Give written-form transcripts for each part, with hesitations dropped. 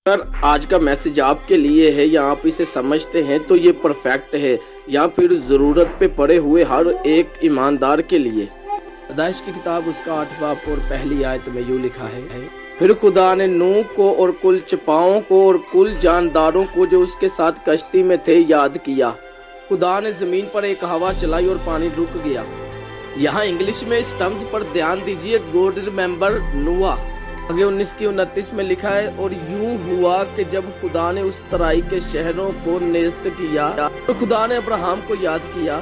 Sir आज का message आपके लिए है या आप इसे समझते हैं तो ये परफेक्ट है या फिर ज़रूरत पे पड़े हुए हर एक ईमानदार के लिए। पैदाइश की किताब उसका 8वां बाब और पहली आयत में यूँ लिखा है, फिर खुदा ने नूह को और कुल चपाओं को और कुल जानदारों को जो उसके साथ कश्ती में थे याद किया। खुदा ने ज़मीन पर एक हवा चलाई और पानी रुक गया। यहाँ इंग्लिश में इस टर्म्स पर ध्यान दीजिए, गॉड रिमेंबर नोआ। आगे 19:29 में लिखा है, और यूं हुआ कि जब खुदा ने उस तराई के शहरों को नेस्त किया तो खुदा ने अब्राहम को याद किया।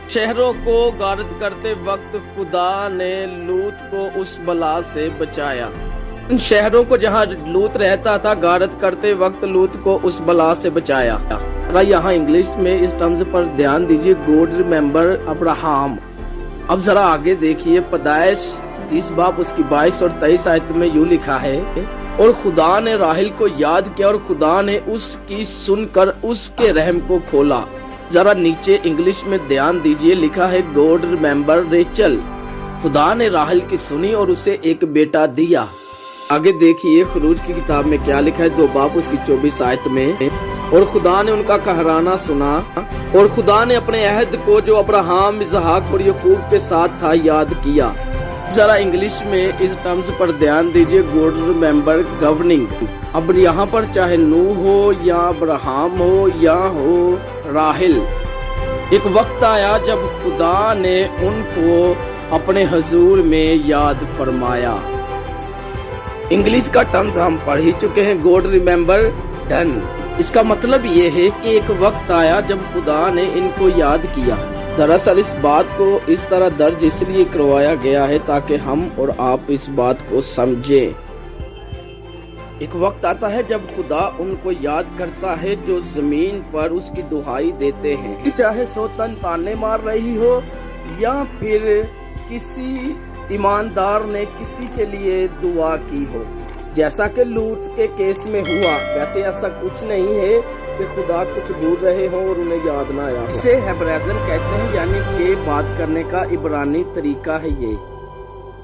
शहरों को गारद करते वक्त खुदा ने लूत को उस बला से बचाया। उन शहरों को जहाँ लूत रहता था गारद करते वक्त लूत को उस बला से बचाया। यहाँ इंग्लिश में इस टर्म्स पर ध्यान दीजिए, गॉड रिमेंबर अब्राहम। अब जरा आगे देखिए, पैदाइश 30 बाब उसकी 22 और 23 आयत में यूँ लिखा है, और खुदा ने राहिल को याद किया और खुदा ने उसकी सुनकर उसके रहम को खोला। जरा नीचे इंग्लिश में ध्यान दीजिए, लिखा है गॉड रिमेंबर रेचल। खुदा ने राहिल की सुनी और उसे एक बेटा दिया। आगे देखिए खरूज की किताब में क्या लिखा है, 2 बाब उसकी 24 आयत में, और खुदा ने उनका कहराना सुना और खुदा ने अपने अहद को जो अब्राहम, इसहाक और याकूब के साथ था याद किया। जरा इंग्लिश में इस टर्म्स पर ध्यान दीजिए, गॉड रिमेंबर गवर्निंग। अब यहाँ पर चाहे नूह हो या अब्राहम हो या हो राहिल, एक वक्त आया जब खुदा ने उनको अपने हुजूर में याद फरमाया। इंग्लिश का टर्म्स हम पढ़ ही चुके हैं, गॉड रिमेंबर डन। इसका मतलब ये है कि एक वक्त आया जब खुदा ने इनको याद किया। दरअसल इस बात को इस तरह दर्ज इसलिए करवाया गया है ताकि हम और आप इस बात को समझें। एक वक्त आता है जब खुदा उनको याद करता है जो जमीन पर उसकी दुहाई देते हैं, चाहे सौतन ताने मार रही हो या फिर किसी ईमानदार ने किसी के लिए दुआ की हो। जैसा कि लूत के केस में हुआ, वैसे ऐसा कुछ नहीं है कि खुदा कुछ दूर रहे हो और उन्हें याद ना आया। इसे हेब्रेज़न कहते हैं, यानी कि बात करने का इब्रानी तरीका है ये।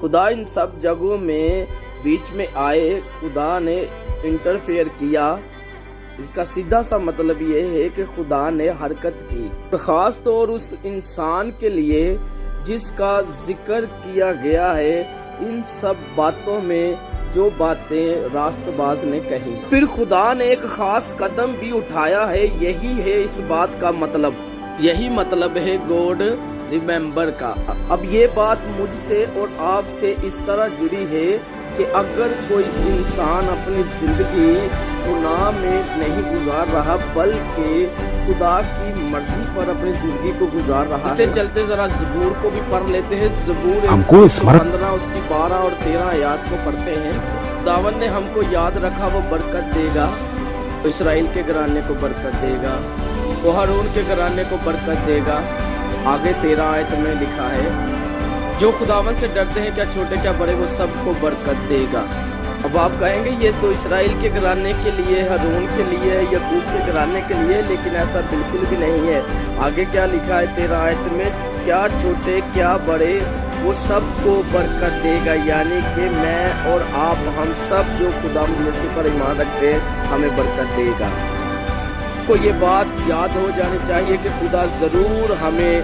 खुदा इन सब जगहों में बीच में आए, खुदा ने इंटरफेयर किया। इसका सीधा सा मतलब ये है कि खुदा ने हरकत की, खास तौर उस इंसान के लिए जिसका जिक्र किया गया है। इन सब बातों में जो बातें रास्तबाज ने कही, फिर खुदा ने एक खास कदम भी उठाया है। यही है इस बात का मतलब, यही मतलब है गॉड रिमेंबर का। अब ये बात मुझसे और आपसे इस तरह जुड़ी है कि अगर कोई इंसान अपनी जिंदगी गुनाह में नहीं गुजार रहा बल्कि खुदा की मर्जी पर अपनी जिंदगी को गुजार रहा है, चलते जरा ज़बूर को भी पढ़ लेते हैं। ज़बूर 15 उसकी 12 और 13 आयत को पढ़ते हैं। खुदावंद ने हमको याद रखा, वो बरकत देगा, तो इसराइल के घराने को बरकत देगा, वो हारून के घराने को बरकत देगा। आगे 13 आयत में लिखा है, जो खुदावंद से डरते हैं, क्या छोटे क्या बड़े, वो सबको बरकत देगा। अब आप कहेंगे ये तो इसराइल के घराने के लिए, हारून के लिए, याकूब के घराने के लिए, लेकिन ऐसा बिल्कुल भी नहीं है। आगे क्या लिखा है 13 आयत में, क्या छोटे क्या बड़े, वो सबको बरकत देगा। यानी कि मैं और आप, हम सब जो खुदा मसीह पर ईमान रखते हैं, हमें बरकत देगा। को ये बात याद हो जानी चाहिए कि खुदा ज़रूर हमें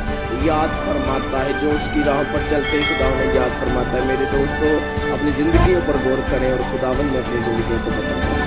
याद फरमाता है। जो उसकी राह पर चलते हैं खुदा उन्हें याद फरमाता है। मेरे दोस्तों, अपनी ज़िंदगियों पर गौर करें और खुदावंद में अपनी ज़िंदगियों को पसंद करें।